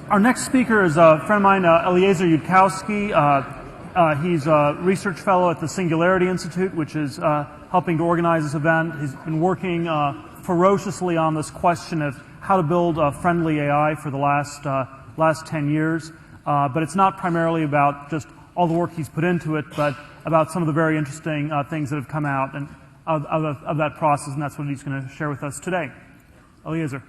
Our next speaker is a friend of mine, Eliezer Yudkowsky. He's a research fellow at the Singularity Institute, which is helping to organize this event. He's been working ferociously on this question of how to build a friendly AI for the last 10 years. But it's not primarily about just all the work he's put into it, but about some of the very interesting things that have come out and of that process, and that's what he's going to share with us today. Eliezer.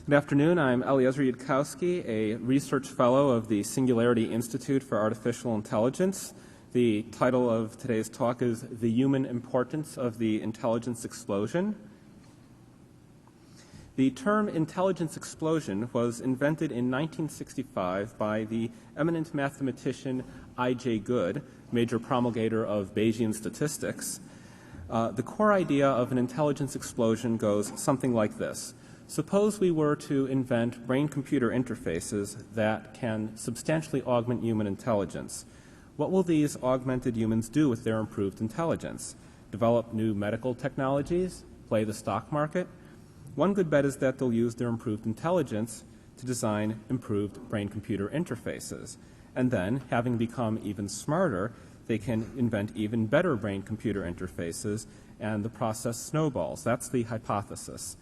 Good afternoon. I'm Eliezer Yudkowsky, a research fellow of the Singularity Institute for Artificial Intelligence. The title of today's talk is The Human Importance of the Intelligence Explosion. The term intelligence explosion was invented in 1965 by the eminent mathematician I.J. Good, major promulgator of Bayesian statistics. The core idea of an intelligence explosion goes something like this. Suppose we were to invent brain-computer interfaces that can substantially augment human intelligence. What will these augmented humans do with their improved intelligence? Develop new medical technologies? Play the stock market? One good bet is that they'll use their improved intelligence to design improved brain-computer interfaces. And then, having become even smarter, they can invent even better brain-computer interfaces, and the process snowballs. That's the hypothesis.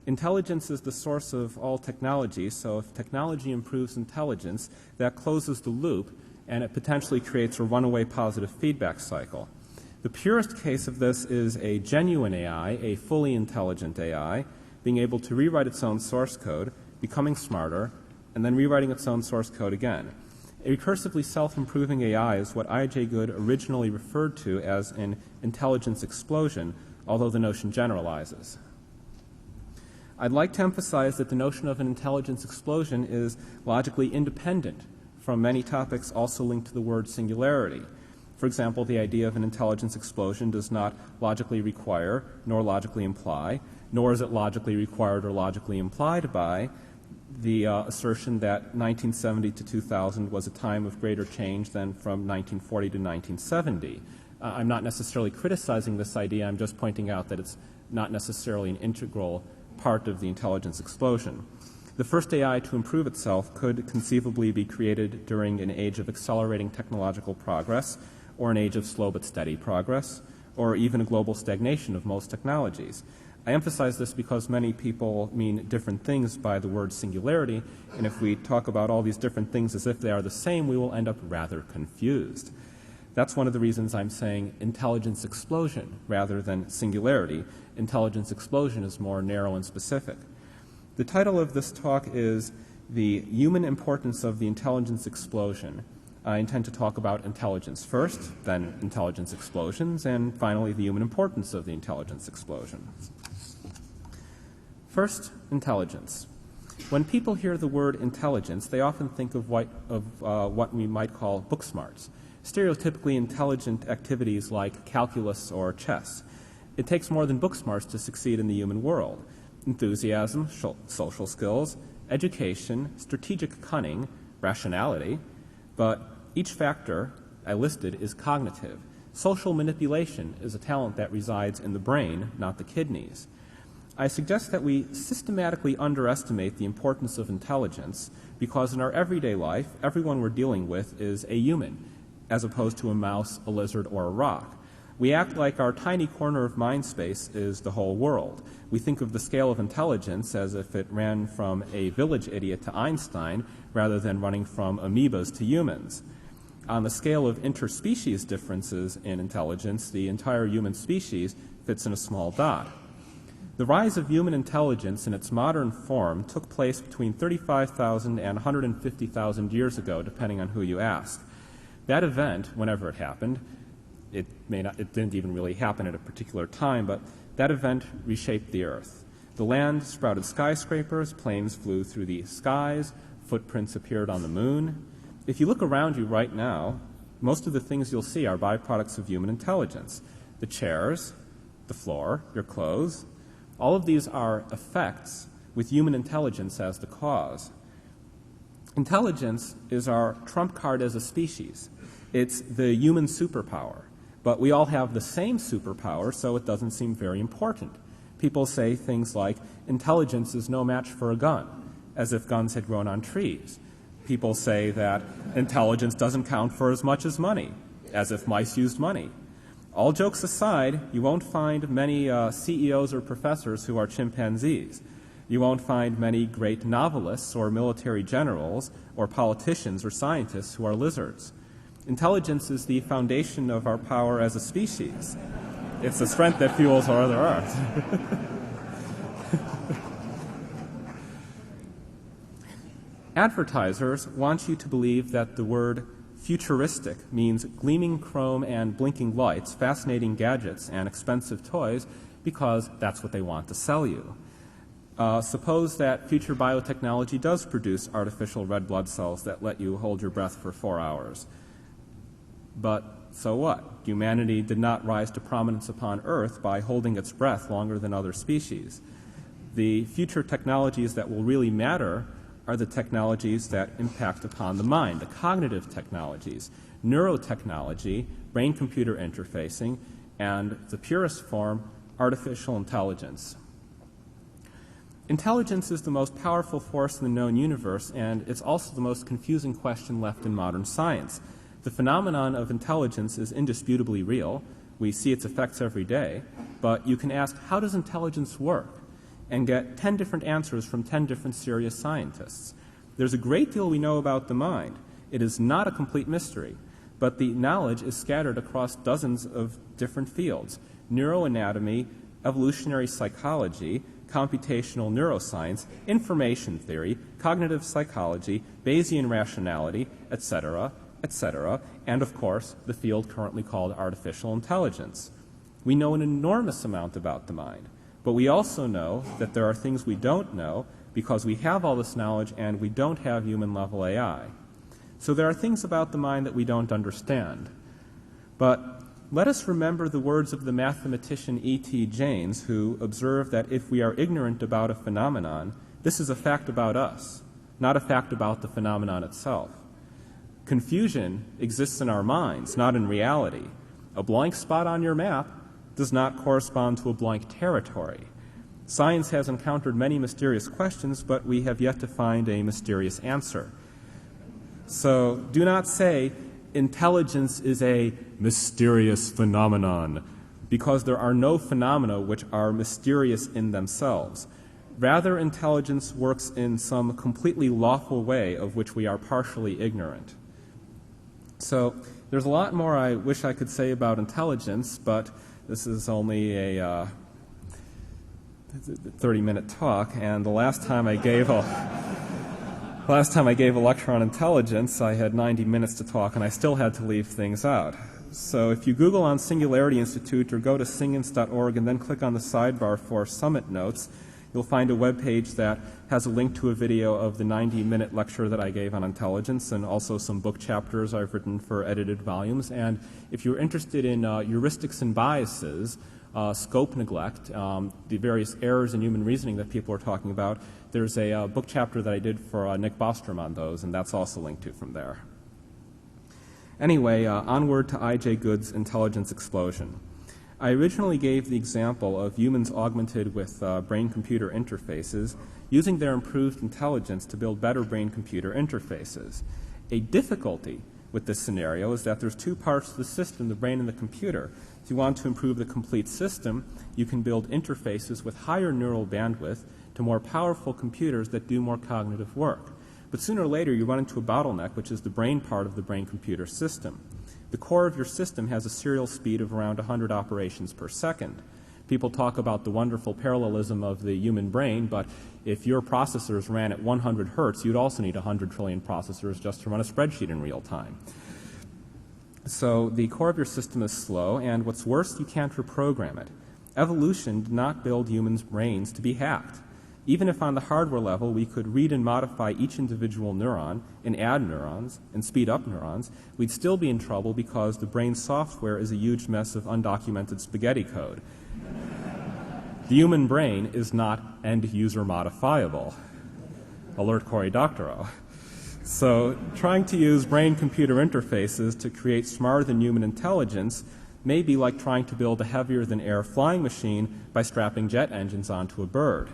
Intelligence is the source of all technology, so if technology improves intelligence, that closes the loop and it potentially creates a runaway positive feedback cycle. The purest case of this is a genuine AI, a fully intelligent AI, being able to rewrite its own source code, becoming smarter, and then rewriting its own source code again. A recursively self-improving AI is what I.J. Good originally referred to as an intelligence explosion, although the notion generalizes. I'd like to emphasize that the notion of an intelligence explosion is logically independent from many topics also linked to the word singularity. For example, the idea of an intelligence explosion does not logically require nor logically imply, nor is it logically required or logically implied by the assertion that 1970 to 2000 was a time of greater change than from 1940 to 1970. I'm not necessarily criticizing this idea, I'm just pointing out that it's not necessarily an integral part of the intelligence explosion. The first AI to improve itself could conceivably be created during an age of accelerating technological progress, or an age of slow but steady progress, or even a global stagnation of most technologies. I emphasize this because many people mean different things by the word singularity, and if we talk about all these different things as if they are the same, we will end up rather confused. That's one of the reasons I'm saying intelligence explosion rather than singularity. Intelligence explosion is more narrow and specific. The title of this talk is The Human Importance of the Intelligence Explosion. I intend to talk about intelligence first, then intelligence explosions, and finally the human importance of the intelligence explosion. First, intelligence. When people hear the word intelligence, they often think of what we might call book smarts, stereotypically intelligent activities like calculus or chess. It takes more than book smarts to succeed in the human world. Enthusiasm, social skills, education, strategic cunning, rationality, but each factor I listed is cognitive. Social manipulation is a talent that resides in the brain, not the kidneys. I suggest that we systematically underestimate the importance of intelligence because in our everyday life, everyone we're dealing with is a human, as opposed to a mouse, a lizard, or a rock. We act like our tiny corner of mind space is the whole world. We think of the scale of intelligence as if it ran from a village idiot to Einstein rather than running from amoebas to humans. On the scale of interspecies differences in intelligence, the entire human species fits in a small dot. The rise of human intelligence in its modern form took place between 35,000 and 150,000 years ago, depending on who you ask. That event, whenever it happened, it didn't even really happen at a particular time, but that event reshaped the Earth. The land sprouted skyscrapers, planes flew through the skies, footprints appeared on the moon. If you look around you right now, most of the things you'll see are byproducts of human intelligence. The chairs, the floor, your clothes, all of these are effects with human intelligence as the cause. Intelligence is our trump card as a species. It's the human superpower. But we all have the same superpower, so it doesn't seem very important. People say things like, intelligence is no match for a gun, as if guns had grown on trees. People say that intelligence doesn't count for as much as money, as if mice used money. All jokes aside, you won't find many CEOs or professors who are chimpanzees. You won't find many great novelists or military generals or politicians or scientists who are lizards. Intelligence is the foundation of our power as a species. It's the strength that fuels our other art. Advertisers want you to believe that the word futuristic means gleaming chrome and blinking lights, fascinating gadgets, and expensive toys because that's what they want to sell you. Suppose that future biotechnology does produce artificial red blood cells that let you hold your breath for 4 hours. But so what? Humanity did not rise to prominence upon Earth by holding its breath longer than other species. The future technologies that will really matter are the technologies that impact upon the mind, the cognitive technologies, neurotechnology, brain-computer interfacing, and the purest form, artificial intelligence. Intelligence is the most powerful force in the known universe, and it's also the most confusing question left in modern science. The phenomenon of intelligence is indisputably real. We see its effects every day, but you can ask, how does intelligence work? And get 10 different answers from 10 different serious scientists. There's a great deal we know about the mind. It is not a complete mystery, but the knowledge is scattered across dozens of different fields: neuroanatomy, evolutionary psychology, computational neuroscience, information theory, cognitive psychology, Bayesian rationality, etc., etc., and of course, the field currently called artificial intelligence. We know an enormous amount about the mind. But we also know that there are things we don't know because we have all this knowledge and we don't have human-level AI. So there are things about the mind that we don't understand. But let us remember the words of the mathematician E.T. Jaynes, who observed that if we are ignorant about a phenomenon, this is a fact about us, not a fact about the phenomenon itself. Confusion exists in our minds, not in reality. A blank spot on your map does not correspond to a blank territory. Science has encountered many mysterious questions, but we have yet to find a mysterious answer. So do not say intelligence is a mysterious phenomenon, because there are no phenomena which are mysterious in themselves. Rather, intelligence works in some completely lawful way of which we are partially ignorant. So there's a lot more I wish I could say about intelligence, but this is only a 30-minute talk, and the last time I gave a lecture on intelligence, I had 90 minutes to talk, and I still had to leave things out. So if you Google on Singularity Institute or go to singins.org and then click on the sidebar for summit notes, you'll find a web page that has a link to a video of the 90-minute lecture that I gave on intelligence and also some book chapters I've written for edited volumes. And if you're interested in heuristics and biases, scope neglect, the various errors in human reasoning that people are talking about, there's a book chapter that I did for Nick Bostrom on those, and that's also linked to from there. Anyway, onward to I.J. Good's intelligence explosion. I originally gave the example of humans augmented with brain-computer interfaces using their improved intelligence to build better brain-computer interfaces. A difficulty with this scenario is that there's two parts to the system, the brain and the computer. If you want to improve the complete system, you can build interfaces with higher neural bandwidth to more powerful computers that do more cognitive work. But sooner or later, you run into a bottleneck, which is the brain part of the brain-computer system. The core of your system has a serial speed of around 100 operations per second. People talk about the wonderful parallelism of the human brain, but if your processors ran at 100 hertz, you'd also need 100 trillion processors just to run a spreadsheet in real time. So the core of your system is slow, and what's worse, you can't reprogram it. Evolution did not build humans' brains to be hacked. Even if on the hardware level we could read and modify each individual neuron and add neurons and speed up neurons, we'd still be in trouble because the brain's software is a huge mess of undocumented spaghetti code. The human brain is not end-user modifiable. Alert Cory Doctorow. So trying to use brain-computer interfaces to create smarter-than-human intelligence may be like trying to build a heavier-than-air flying machine by strapping jet engines onto a bird.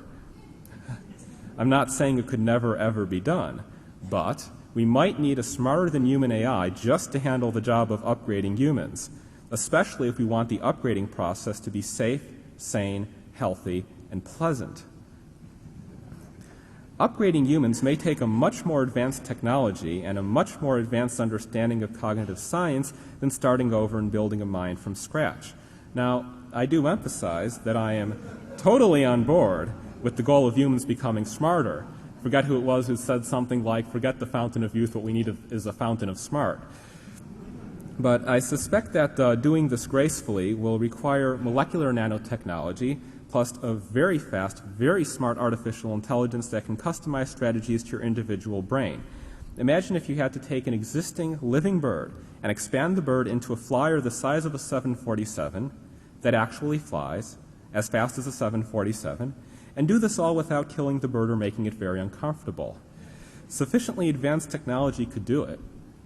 I'm not saying it could never, ever be done, but we might need a smarter than human AI just to handle the job of upgrading humans, especially if we want the upgrading process to be safe, sane, healthy, and pleasant. Upgrading humans may take a much more advanced technology and a much more advanced understanding of cognitive science than starting over and building a mind from scratch. Now, I do emphasize that I am totally on board with the goal of humans becoming smarter. Forget who it was who said something like, forget the fountain of youth, what we need is a fountain of smart. But I suspect that doing this gracefully will require molecular nanotechnology plus a very fast, very smart artificial intelligence that can customize strategies to your individual brain. Imagine if you had to take an existing living bird and expand the bird into a flyer the size of a 747 that actually flies as fast as a 747, and do this all without killing the bird or making it very uncomfortable. Sufficiently advanced technology could do it.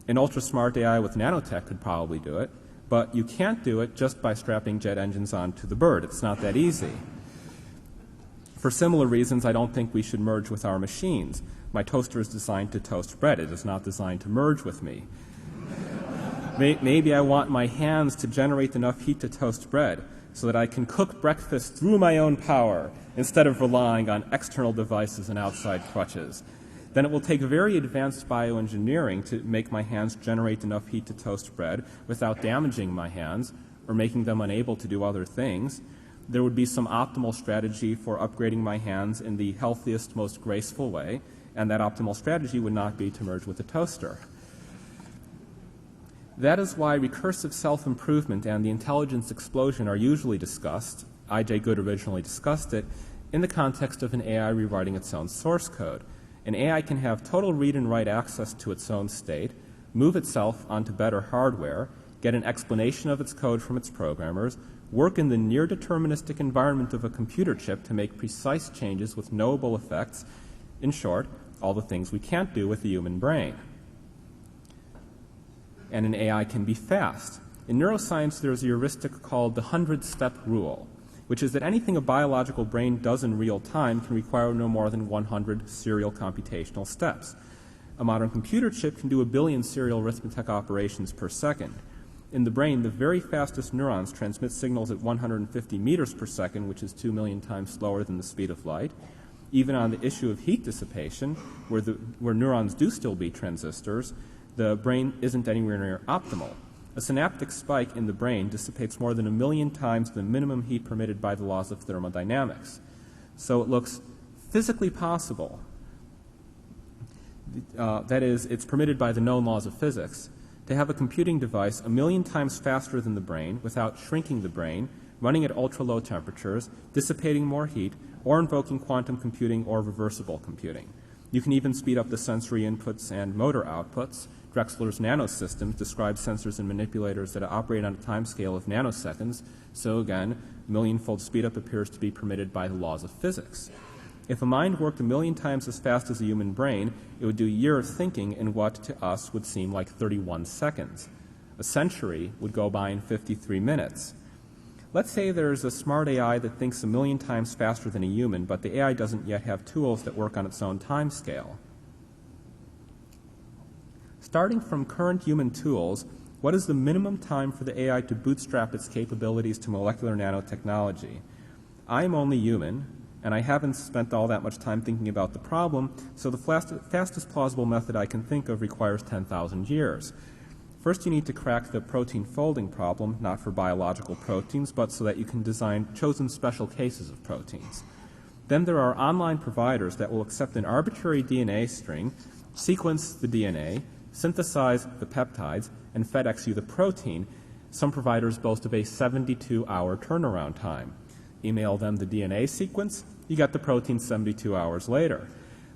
An ultra-smart AI with nanotech could probably do it, but you can't do it just by strapping jet engines onto the bird. It's not that easy. For similar reasons, I don't think we should merge with our machines. My toaster is designed to toast bread. It is not designed to merge with me. Maybe I want my hands to generate enough heat to toast bread so that I can cook breakfast through my own power instead of relying on external devices and outside crutches. Then it will take very advanced bioengineering to make my hands generate enough heat to toast bread without damaging my hands or making them unable to do other things. There would be some optimal strategy for upgrading my hands in the healthiest, most graceful way, and that optimal strategy would not be to merge with a toaster. That is why recursive self-improvement and the intelligence explosion are usually discussed. I.J. Good originally discussed it in the context of an AI rewriting its own source code. An AI can have total read and write access to its own state, move itself onto better hardware, get an explanation of its code from its programmers, work in the near-deterministic environment of a computer chip to make precise changes with knowable effects. In short, all the things we can't do with the human brain. And an AI can be fast. In neuroscience, there's a heuristic called the 100-step rule, which is that anything a biological brain does in real time can require no more than 100 serial computational steps. A modern computer chip can do 1 billion serial arithmetic operations per second. In the brain, the very fastest neurons transmit signals at 150 meters per second, which is 2 million times slower than the speed of light. Even on the issue of heat dissipation, where neurons do still beat transistors, the brain isn't anywhere near optimal. A synaptic spike in the brain dissipates more than 1 million times the minimum heat permitted by the laws of thermodynamics. So it looks physically possible, that is, it's permitted by the known laws of physics, to have a computing device 1 million times faster than the brain without shrinking the brain, running at ultra-low temperatures, dissipating more heat, or invoking quantum computing or reversible computing. You can even speed up the sensory inputs and motor outputs. Drexler's nanosystems describe sensors and manipulators that operate on a timescale of nanoseconds, so again, millionfold speedup appears to be permitted by the laws of physics. If a mind worked 1 million times as fast as a human brain, it would do a year of thinking in what to us would seem like 31 seconds. A century would go by in 53 minutes. Let's say there's a smart AI that thinks 1 million times faster than a human, but the AI doesn't yet have tools that work on its own time scale. Starting from current human tools, what is the minimum time for the AI to bootstrap its capabilities to molecular nanotechnology? I'm only human, and I haven't spent all that much time thinking about the problem, so the fastest plausible method I can think of requires 10,000 years. First, you need to crack the protein folding problem, not for biological proteins, but so that you can design chosen special cases of proteins. Then there are online providers that will accept an arbitrary DNA string, sequence the DNA, synthesize the peptides, and FedEx you the protein. Some providers boast of a 72-hour turnaround time. Email them the DNA sequence, you get the protein 72 hours later.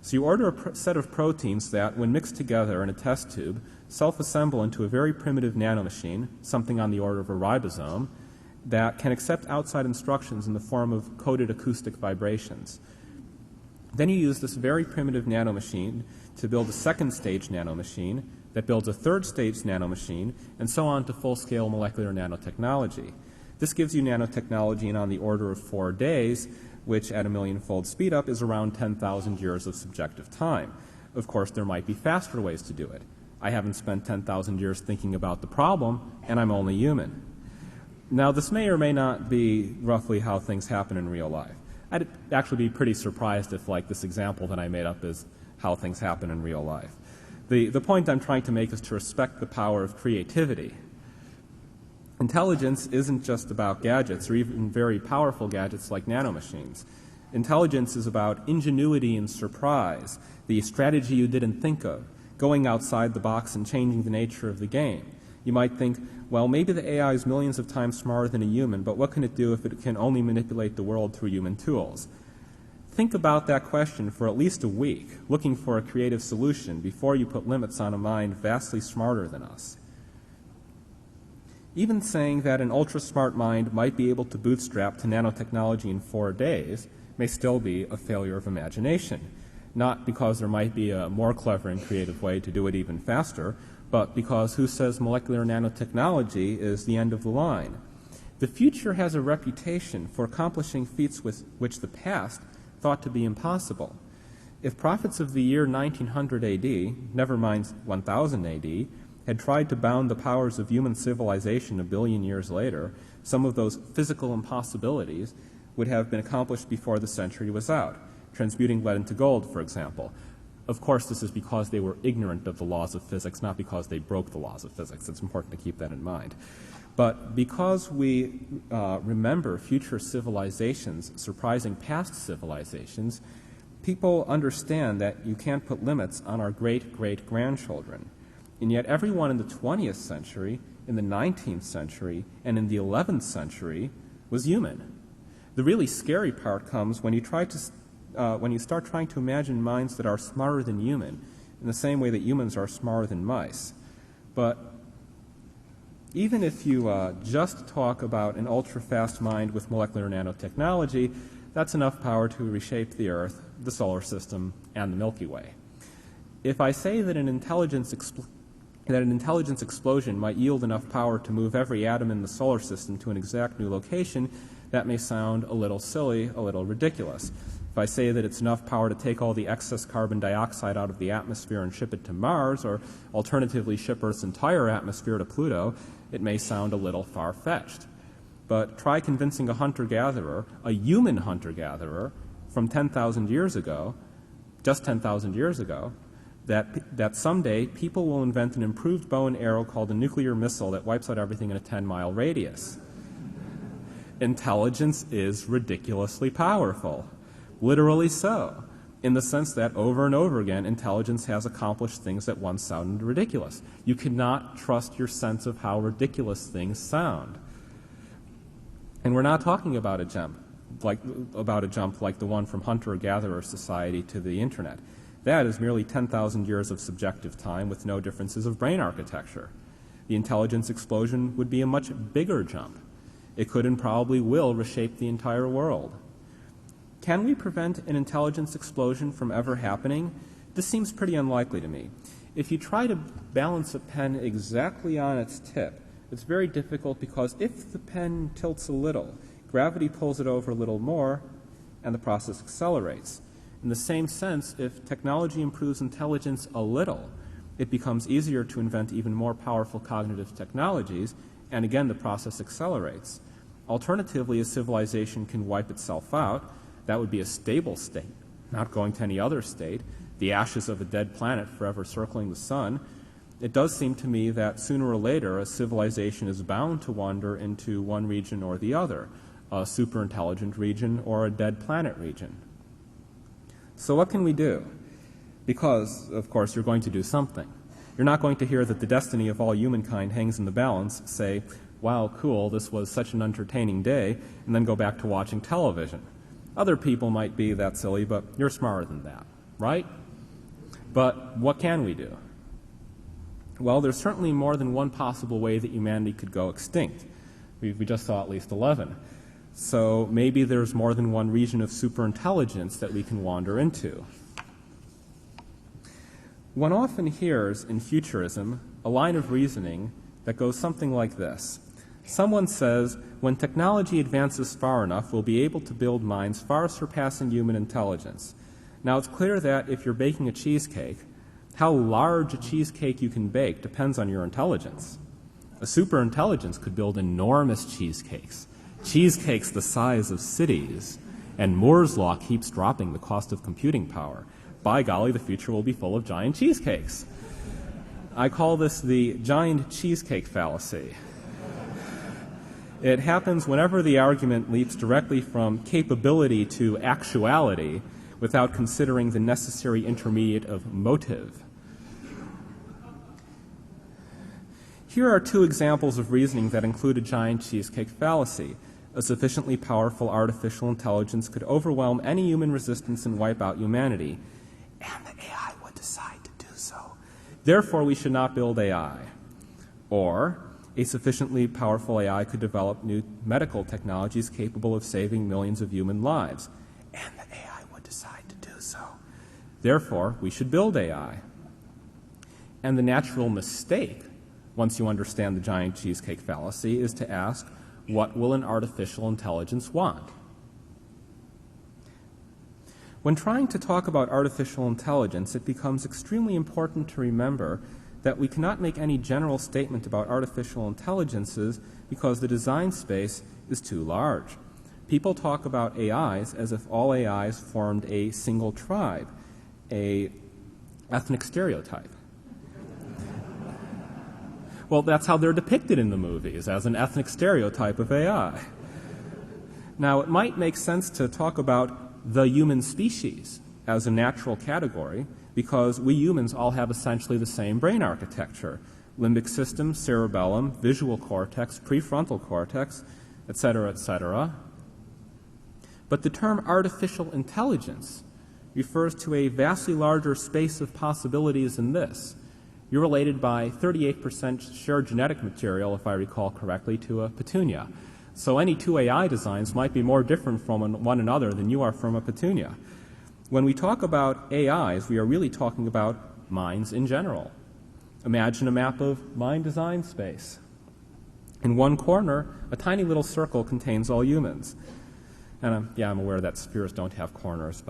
So you order a set of proteins that, when mixed together in a test tube, self-assemble into a very primitive nanomachine, something on the order of a ribosome, that can accept outside instructions in the form of coded acoustic vibrations. Then you use this very primitive nanomachine to build a second-stage nanomachine that builds a third-stage nanomachine, and so on to full-scale molecular nanotechnology. This gives you nanotechnology in on the order of 4 days, which at a millionfold speedup is around 10,000 years of subjective time. Of course, there might be faster ways to do it. I haven't spent 10,000 years thinking about the problem, and I'm only human. Now, this may or may not be roughly how things happen in real life. I'd actually be pretty surprised if, like, this example that I made up is how things happen in real life. The point I'm trying to make is to respect the power of creativity. Intelligence isn't just about gadgets or even very powerful gadgets like nanomachines. Intelligence is about ingenuity and surprise, the strategy you didn't think of, going outside the box and changing the nature of the game. You might think, well, maybe the AI is millions of times smarter than a human, but what can it do if it can only manipulate the world through human tools? Think about that question for at least a week, looking for a creative solution before you put limits on a mind vastly smarter than us. Even saying that an ultra-smart mind might be able to bootstrap to nanotechnology in 4 days may still be a failure of imagination, not because there might be a more clever and creative way to do it even faster, but because who says molecular nanotechnology is the end of the line? The future has a reputation for accomplishing feats which the past thought to be impossible. If prophets of the year 1900 AD, never mind 1000 AD, had tried to bound the powers of human civilization a billion years later, some of those physical impossibilities would have been accomplished before the century was out. Transmuting lead into gold, for example. Of course, this is because they were ignorant of the laws of physics, not because they broke the laws of physics. It's important to keep that in mind. But because we remember future civilizations surprising past civilizations, people understand that you can't put limits on our great-great-grandchildren. And yet everyone in the 20th century, in the 19th century, and in the 11th century was human. The really scary part comes when you start trying to imagine minds that are smarter than human, in the same way that humans are smarter than mice. But even if you just talk about an ultra-fast mind with molecular nanotechnology, that's enough power to reshape the Earth, the solar system, and the Milky Way. If I say that an intelligence explosion might yield enough power to move every atom in the solar system to an exact new location, that may sound a little silly, a little ridiculous. If I say that it's enough power to take all the excess carbon dioxide out of the atmosphere and ship it to Mars, or alternatively ship Earth's entire atmosphere to Pluto, it may sound a little far-fetched. But try convincing a hunter-gatherer, a human hunter-gatherer, from 10,000 years ago, just 10,000 years ago, that someday people will invent an improved bow and arrow called a nuclear missile that wipes out everything in a 10-mile radius. Intelligence is ridiculously powerful. Literally so, in the sense that over and over again, intelligence has accomplished things that once sounded ridiculous. You cannot trust your sense of how ridiculous things sound. And we're not talking about a jump like the one from hunter-gatherer society to the internet. That is merely 10,000 years of subjective time with no differences of brain architecture. The intelligence explosion would be a much bigger jump. It could and probably will reshape the entire world. Can we prevent an intelligence explosion from ever happening? This seems pretty unlikely to me. If you try to balance a pen exactly on its tip, it's very difficult because if the pen tilts a little, gravity pulls it over a little more, and the process accelerates. In the same sense, if technology improves intelligence a little, it becomes easier to invent even more powerful cognitive technologies, and again, the process accelerates. Alternatively, a civilization can wipe itself out. That would be a stable state, not going to any other state, the ashes of a dead planet forever circling the sun. It does seem to me that sooner or later a civilization is bound to wander into one region or the other, a superintelligent region or a dead planet region. So what can we do? Because, of course, you're going to do something. You're not going to hear that the destiny of all humankind hangs in the balance, say, wow, cool, this was such an entertaining day, and then go back to watching television. Other people might be that silly, but you're smarter than that, right? But what can we do? Well, there's certainly more than one possible way that humanity could go extinct. We just saw at least 11. So maybe there's more than one region of superintelligence that we can wander into. One often hears in futurism a line of reasoning that goes something like this. Someone says, when technology advances far enough, we'll be able to build minds far surpassing human intelligence. Now, it's clear that if you're baking a cheesecake, how large a cheesecake you can bake depends on your intelligence. A superintelligence could build enormous cheesecakes the size of cities, and Moore's law keeps dropping the cost of computing power. By golly, the future will be full of giant cheesecakes. I call this the giant cheesecake fallacy. It happens whenever the argument leaps directly from capability to actuality without considering the necessary intermediate of motive. Here are two examples of reasoning that include a giant cheesecake fallacy. A sufficiently powerful artificial intelligence could overwhelm any human resistance and wipe out humanity, and the AI would decide to do so. Therefore, we should not build AI. Or, a sufficiently powerful AI could develop new medical technologies capable of saving millions of human lives, and the AI would decide to do so. Therefore, we should build AI. And the natural mistake, once you understand the giant cheesecake fallacy, is to ask, what will an artificial intelligence want? When trying to talk about artificial intelligence, it becomes extremely important to remember that we cannot make any general statement about artificial intelligences because the design space is too large. People talk about AIs as if all AIs formed a single tribe, a ethnic stereotype. Well, that's how they're depicted in the movies, as an ethnic stereotype of AI. Now, it might make sense to talk about the human species as a natural category because we humans all have essentially the same brain architecture: limbic system, cerebellum, visual cortex, prefrontal cortex, etc., etc. But the term artificial intelligence refers to a vastly larger space of possibilities than this. You're related by 38% shared genetic material, if I recall correctly, to a petunia. So any two AI designs might be more different from one another than you are from a petunia. When we talk about AIs, we are really talking about minds in general. Imagine a map of mind design space. In one corner, a tiny little circle contains all humans. And I'm aware that spheres don't have corners,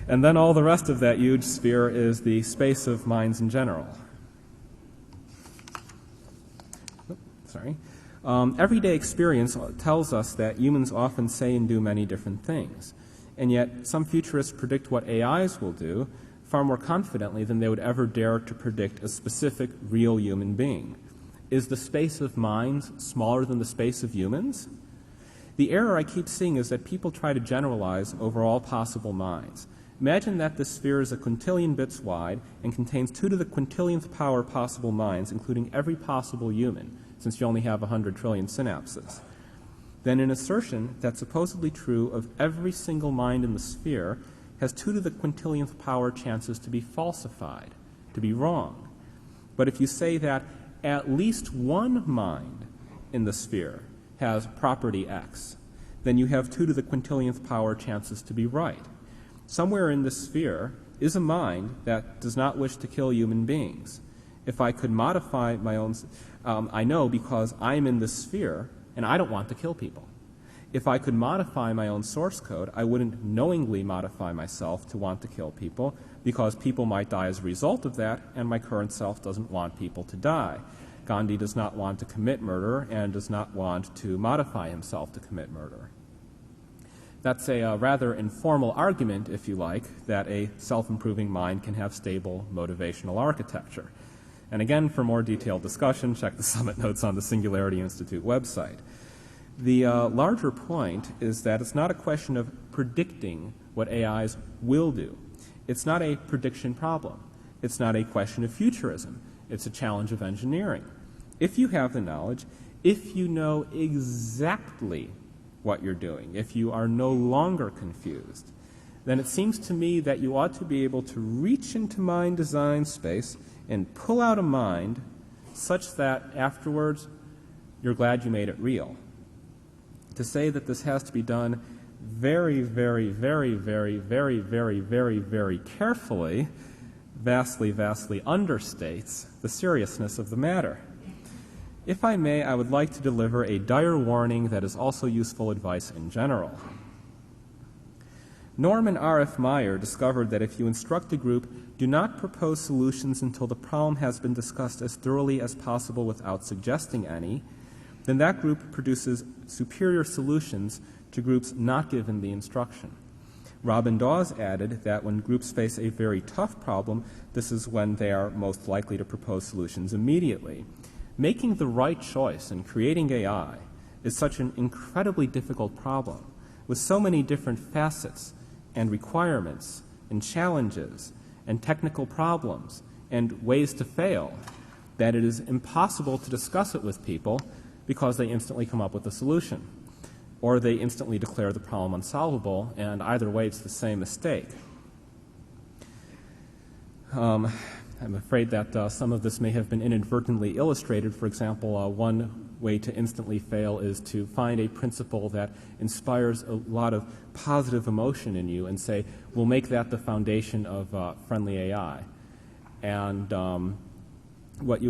and then all the rest of that huge sphere is the space of minds in general. Everyday experience tells us that humans often say and do many different things, and yet some futurists predict what AIs will do far more confidently than they would ever dare to predict a specific real human being. Is the space of minds smaller than the space of humans? The error I keep seeing is that people try to generalize over all possible minds. Imagine that the sphere is a quintillion bits wide and contains 2 to the quintillionth power possible minds, including every possible human, since you only have 100 trillion synapses. Then an assertion that's supposedly true of every single mind in the sphere has 2 to the quintillionth power chances to be falsified, to be wrong. But if you say that at least one mind in the sphere has property X, then you have 2 to the quintillionth power chances to be right. Somewhere in this sphere is a mind that does not wish to kill human beings. If I could modify my own, I know because I'm in this sphere and I don't want to kill people. If I could modify my own source code, I wouldn't knowingly modify myself to want to kill people because people might die as a result of that, and my current self doesn't want people to die. Gandhi does not want to commit murder and does not want to modify himself to commit murder. That's a rather informal argument, if you like, that a self-improving mind can have stable motivational architecture. And again, for more detailed discussion, check the summit notes on the Singularity Institute website. The larger point is that it's not a question of predicting what AIs will do. It's not a prediction problem. It's not a question of futurism. It's a challenge of engineering. If you have the knowledge, if you know exactly what you're doing, if you are no longer confused, then it seems to me that you ought to be able to reach into mind design space and pull out a mind such that afterwards you're glad you made it real. To say that this has to be done very, very, very, very, very, very, very, very carefully vastly, vastly understates the seriousness of the matter. If I may, I would like to deliver a dire warning that is also useful advice in general. Norman R.F. Meyer discovered that if you instruct a group, do not propose solutions until the problem has been discussed as thoroughly as possible without suggesting any, then that group produces superior solutions to groups not given the instruction. Robin Dawes added that when groups face a very tough problem, this is when they are most likely to propose solutions immediately. Making the right choice in creating AI is such an incredibly difficult problem, with so many different facets and requirements and challenges and technical problems and ways to fail, that it is impossible to discuss it with people because they instantly come up with a solution, or they instantly declare the problem unsolvable, and either way it's the same mistake. I'm afraid that some of this may have been inadvertently illustrated. For example, one way to instantly fail is to find a principle that inspires a lot of positive emotion in you and say, we'll make that the foundation of friendly AI. And what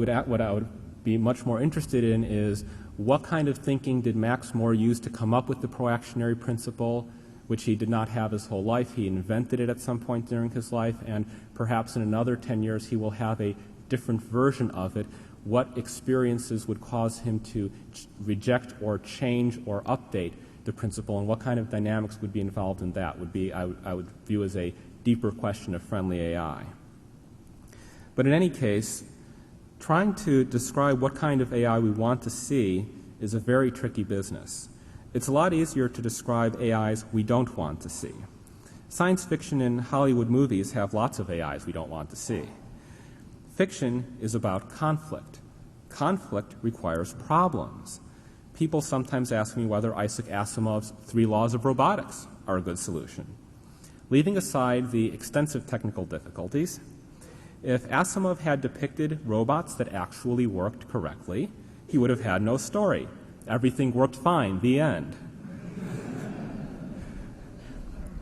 I would be much more interested in is what kind of thinking did Max More use to come up with the proactionary principle, which he did not have his whole life. He invented it at some point during his life, and perhaps in another 10 years he will have a different version of it. What experiences would cause him to reject or change or update the principle, and what kind of dynamics would be involved in that would be, I would view as a deeper question of friendly AI. But in any case, trying to describe what kind of AI we want to see is a very tricky business. It's a lot easier to describe AIs we don't want to see. Science fiction and Hollywood movies have lots of AIs we don't want to see. Fiction is about conflict. Conflict requires problems. People sometimes ask me whether Isaac Asimov's 3 laws of robotics are a good solution. Leaving aside the extensive technical difficulties, if Asimov had depicted robots that actually worked correctly, he would have had no story. Everything worked fine, the end.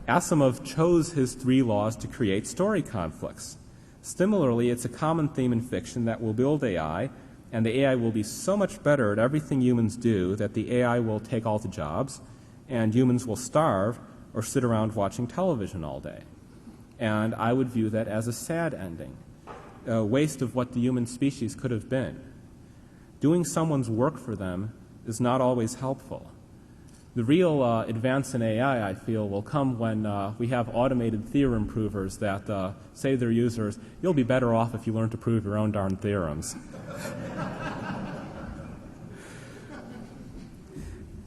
Asimov chose his 3 laws to create story conflicts. Similarly, it's a common theme in fiction that we'll build AI, and the AI will be so much better at everything humans do that the AI will take all the jobs, and humans will starve or sit around watching television all day. And I would view that as a sad ending, a waste of what the human species could have been. Doing someone's work for them is not always helpful. The real advance in AI, I feel, will come when we have automated theorem provers that say to their users, you'll be better off if you learn to prove your own darn theorems.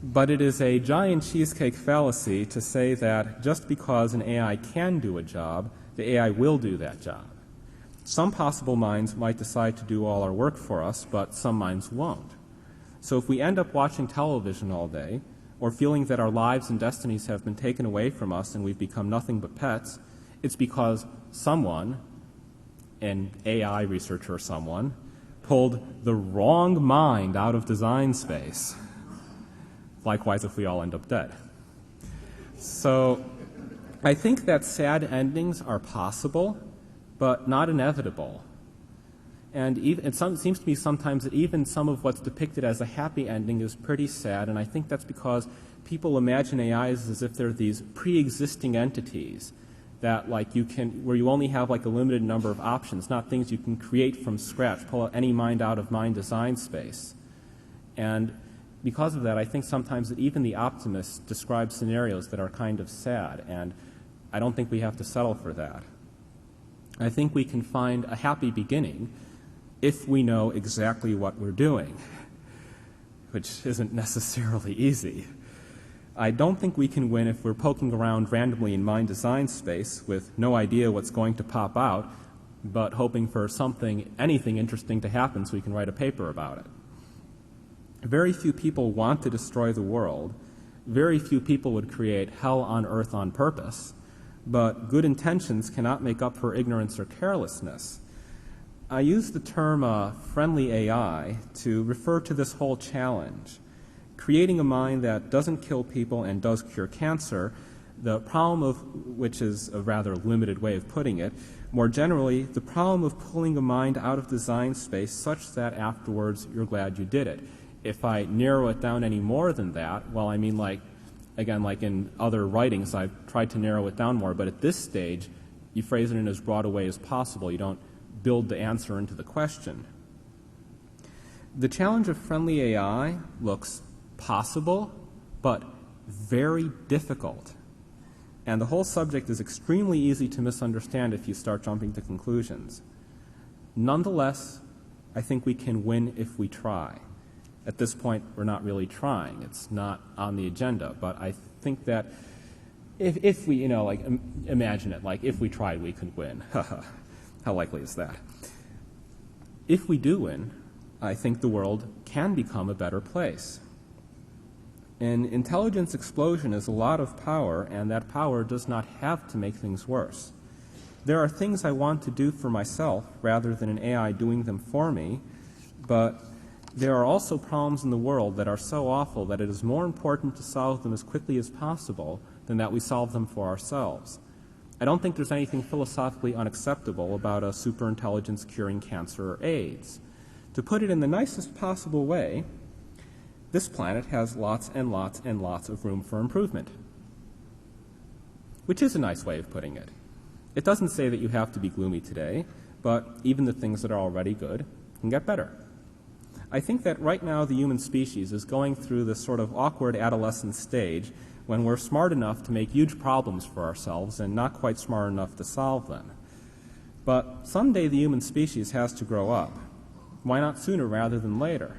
But it is a giant cheesecake fallacy to say that just because an AI can do a job, the AI will do that job. Some possible minds might decide to do all our work for us, but some minds won't. So if we end up watching television all day, or feeling that our lives and destinies have been taken away from us and we've become nothing but pets, it's because someone, an AI researcher or someone, pulled the wrong mind out of design space. Likewise, if we all end up dead. So I think that sad endings are possible, but not inevitable. And it seems to me sometimes that even some of what's depicted as a happy ending is pretty sad, and I think that's because people imagine AIs as if they're these pre-existing entities that where you only have like a limited number of options, not things you can create from scratch, pull any mind out of mind design space. And because of that, I think sometimes that even the optimists describe scenarios that are kind of sad, and I don't think we have to settle for that. I think we can find a happy beginning if we know exactly what we're doing, which isn't necessarily easy. I don't think we can win if we're poking around randomly in mind design space with no idea what's going to pop out, but hoping for anything interesting to happen so we can write a paper about it. Very few people want to destroy the world. Very few people would create hell on earth on purpose, but good intentions cannot make up for ignorance or carelessness. I use the term friendly AI to refer to this whole challenge. Creating a mind that doesn't kill people and does cure cancer The problem of, which is a rather limited way of putting it, more generally, the problem of pulling a mind out of design space such that afterwards you're glad you did it. If I narrow it down any more than that, well, I mean, like, again, like in other writings, I've tried to narrow it down more, but at this stage, you phrase it in as broad a way as possible. You don't build the answer into the question. The challenge of friendly AI looks possible, but very difficult. And the whole subject is extremely easy to misunderstand if you start jumping to conclusions. Nonetheless, I think we can win if we try. At this point, we're not really trying. It's not on the agenda. But I think that if we, like, imagine it, like, if we tried, we could win. How likely is that? If we do win, I think the world can become a better place. An intelligence explosion is a lot of power, and that power does not have to make things worse. There are things I want to do for myself rather than an AI doing them for me, but there are also problems in the world that are so awful that it is more important to solve them as quickly as possible than that we solve them for ourselves. I don't think there's anything philosophically unacceptable about a superintelligence curing cancer or AIDS. To put it in the nicest possible way, this planet has lots and lots and lots of room for improvement, which is a nice way of putting it. It doesn't say that you have to be gloomy today, but even the things that are already good can get better. I think that right now the human species is going through this sort of awkward adolescent stage when we're smart enough to make huge problems for ourselves and not quite smart enough to solve them. But someday the human species has to grow up. Why not sooner rather than later?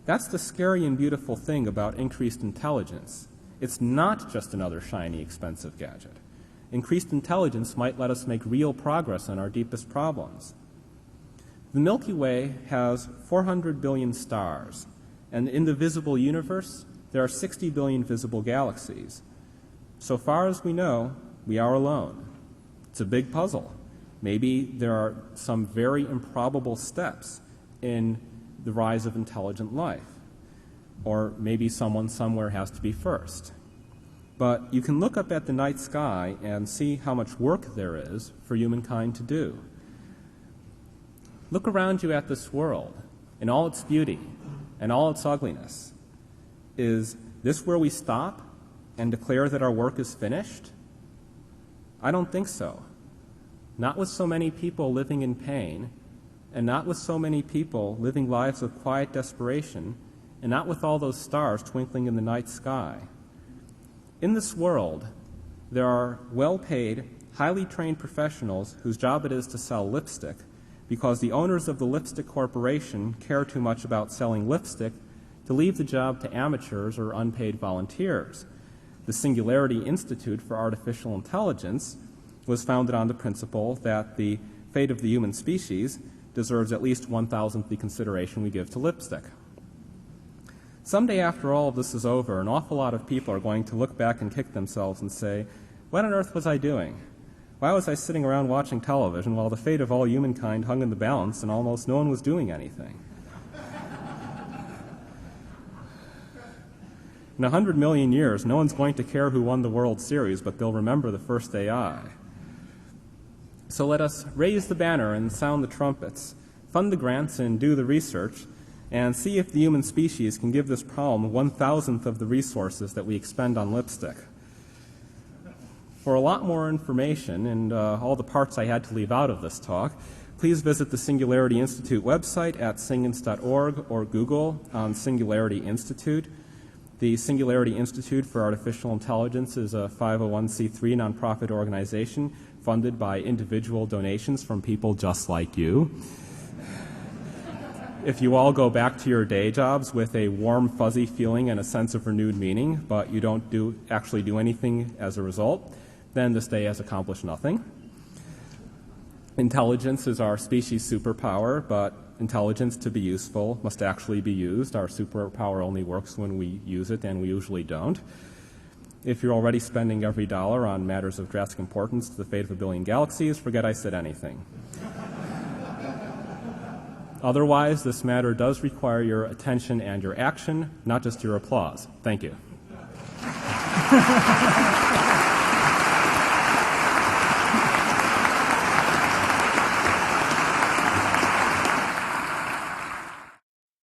That's the scary and beautiful thing about increased intelligence. It's not just another shiny, expensive gadget. Increased intelligence might let us make real progress on our deepest problems. The Milky Way has 400 billion stars, and in the visible universe, there are 60 billion visible galaxies. So far as we know, we are alone. It's a big puzzle. Maybe there are some very improbable steps in the rise of intelligent life. Or maybe someone somewhere has to be first. But you can look up at the night sky and see how much work there is for humankind to do. Look around you at this world in all its beauty and all its ugliness. Is this where we stop and declare that our work is finished? I don't think so. Not with so many people living in pain, and not with so many people living lives of quiet desperation, and not with all those stars twinkling in the night sky. In this world, there are well-paid, highly trained professionals whose job it is to sell lipstick because the owners of the lipstick corporation care too much about selling lipstick to leave the job to amateurs or unpaid volunteers. The Singularity Institute for Artificial Intelligence was founded on the principle that the fate of the human species deserves at least 1,000th the consideration we give to lipstick. Someday after all of this is over, an awful lot of people are going to look back and kick themselves and say, what on earth was I doing? Why was I sitting around watching television while the fate of all humankind hung in the balance and almost no one was doing anything? In 100 million years, no one's going to care who won the World Series, but they'll remember the first AI. So let us raise the banner and sound the trumpets, fund the grants and do the research, and see if the human species can give this problem 1,000th of the resources that we expend on lipstick. For a lot more information and all the parts I had to leave out of this talk, please visit the Singularity Institute website at singins.org or Google on Singularity Institute. The Singularity Institute for Artificial Intelligence is a 501c3 nonprofit organization funded by individual donations from people just like you. If you all go back to your day jobs with a warm, fuzzy feeling and a sense of renewed meaning, but you don't actually do anything as a result, then this day has accomplished nothing. Intelligence is our species' superpower, but intelligence, to be useful, must actually be used. Our superpower only works when we use it, and we usually don't. If you're already spending every dollar on matters of drastic importance to the fate of a billion galaxies, forget I said anything. Otherwise, this matter does require your attention and your action, not just your applause. Thank you. you.